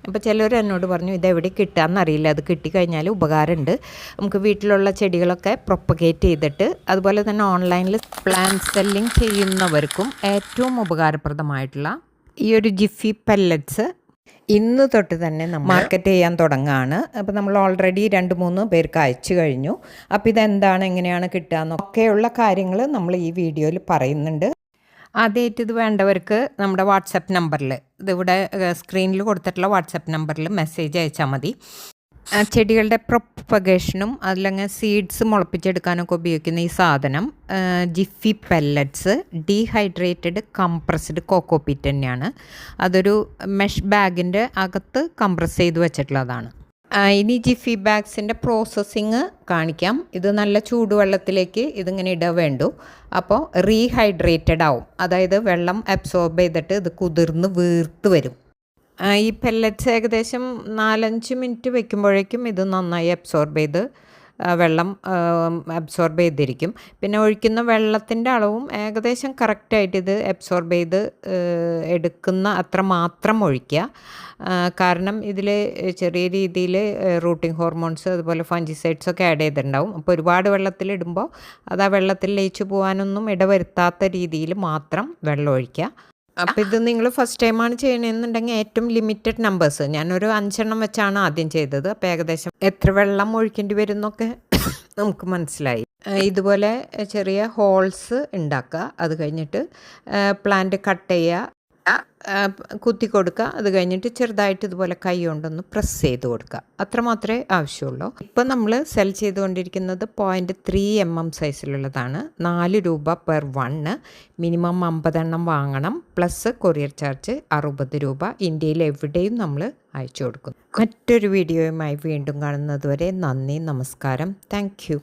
അപ്പോൾ ചിലർ എന്നോട് പറഞ്ഞു ഇതെവിടെ കിട്ടുകയെന്നറിയില്ല, അത് കിട്ടിക്കഴിഞ്ഞാൽ ഉപകാരമുണ്ട്. നമുക്ക് വീട്ടിലുള്ള ചെടികളൊക്കെ പ്രൊപ്പഗേറ്റ് ചെയ്തിട്ട് അതുപോലെ തന്നെ ഓൺലൈനിൽ പ്ലാന്റ് സെല്ലിംഗ് ചെയ്യുന്നവർക്കും ഏറ്റവും ഉപകാരപ്രദമായിട്ടുള്ള ഈ ഒരു ജിഫി പെല്ലറ്റ്സ് ഇന്ന് തൊട്ട് തന്നെ നമ്മൾ മാർക്കറ്റ് ചെയ്യാൻ തുടങ്ങുകയാണ്. അപ്പോൾ നമ്മൾ ഓൾറെഡി 2-3 പേർക്ക് അയച്ചു കഴിഞ്ഞു. അപ്പോൾ ഇതെന്താണ്, എങ്ങനെയാണ് കിട്ടുക എന്നൊക്കെയുള്ള കാര്യങ്ങൾ നമ്മൾ ഈ വീഡിയോയിൽ പറയുന്നുണ്ട്. ആദ്യമായിട്ട് ഇത് വേണ്ടവർക്ക് നമ്മുടെ വാട്സപ്പ് നമ്പറിൽ, ഇതിവിടെ സ്ക്രീനിൽ കൊടുത്തിട്ടുള്ള വാട്സപ്പ് നമ്പറിൽ മെസ്സേജ് അയച്ചാൽ മതി. ചെടികളുടെ പ്രൊപ്പഗേഷനും അല്ലെങ്കിൽ സീഡ്സ് മുളപ്പിച്ചെടുക്കാനൊക്കെ ഉപയോഗിക്കുന്ന ഈ സാധനം Gephi pellets dehydrated compressed cocopeat തന്നെയാണ്. അതൊരു മെഷ് ബാഗിൻ്റെ അകത്ത് കംപ്രസ് ചെയ്ത് വെച്ചിട്ടുള്ളതാണ്. ഇനി ജിഫി ബാഗ്സിൻ്റെ പ്രോസസ്സിങ് കാണിക്കാം. ഇത് നല്ല ചൂടുവെള്ളത്തിലേക്ക് ഇതിങ്ങനെ ഇട വേണ്ടു. അപ്പോൾ റീഹൈഡ്രേറ്റഡ് ആവും, അതായത് വെള്ളം അബ്സോർബ് ചെയ്തിട്ട് ഇത് കുതിർന്ന് വീർത്ത് വരും. ഈ പെല്ലറ്റ്സ് ഏകദേശം 4-5 മിനിറ്റ് വെക്കുമ്പോഴേക്കും ഇത് നന്നായി അബ്സോർബ് ചെയ്ത് വെള്ളം അബ്സോർബ് ചെയ്തിരിക്കും. പിന്നെ ഒഴിക്കുന്ന വെള്ളത്തിൻ്റെ അളവും ഏകദേശം കറക്റ്റായിട്ട് ഇത് അബ്സോർബ് ചെയ്ത് എടുക്കുന്ന അത്ര മാത്രം ഒഴിക്കുക. കാരണം ഇതിൽ ചെറിയ രീതിയിൽ റൂട്ടിംഗ് ഹോർമോൺസ് അതുപോലെ ഫംഗിസൈഡ്സ് ഒക്കെ ആഡ് ചെയ്തിട്ടുണ്ടാവും. അപ്പോൾ ഒരുപാട് വെള്ളത്തിലിടുമ്പോൾ അത് ആ വെള്ളത്തിൽ ലയിച്ചു പോകാനൊന്നും ഇടവരുത്താത്ത രീതിയിൽ മാത്രം വെള്ളം ഒഴിക്കുക. അപ്പോൾ ഇത് നിങ്ങൾ ഫസ്റ്റ് ടൈമാണ് ചെയ്യണമെന്നുണ്ടെങ്കിൽ ഏറ്റവും ലിമിറ്റഡ് നമ്പേഴ്സ്, ഞാനൊരു 5 എണ്ണം വെച്ചാണ് ആദ്യം ചെയ്തത്. അപ്പോൾ ഏകദേശം എത്ര വെള്ളം ഒഴിക്കേണ്ടി വരും എന്നൊക്കെ നമുക്ക് മനസ്സിലായി. ഇതുപോലെ ചെറിയ ഹോൾസ് ഉണ്ടാക്കുക. അത് കഴിഞ്ഞിട്ട് പ്ലാന്റ് കട്ട് ചെയ്യുക, കുത്തി കൊടുക്കുക. അത് കഴിഞ്ഞിട്ട് ചെറുതായിട്ട് ഇതുപോലെ കൈ കൊണ്ടൊന്ന് പ്രസ് ചെയ്ത് കൊടുക്കുക. അത്ര മാത്രമേ ആവശ്യമുള്ളൂ. ഇപ്പം നമ്മൾ സെൽ ചെയ്തുകൊണ്ടിരിക്കുന്നത് 0.3 mm സൈസിലുള്ളതാണ്. 4 രൂപ പെർ 1. മിനിമം 50 എണ്ണം വാങ്ങണം. പ്ലസ് കൊറിയർ ചാർജ് 60 രൂപ. ഇന്ത്യയിൽ എവിടെയും നമ്മൾ അയച്ചു കൊടുക്കും. മറ്റൊരു വീഡിയോയുമായി വീണ്ടും കാണുന്നത് വരെ നന്ദി, നമസ്കാരം. Thank you.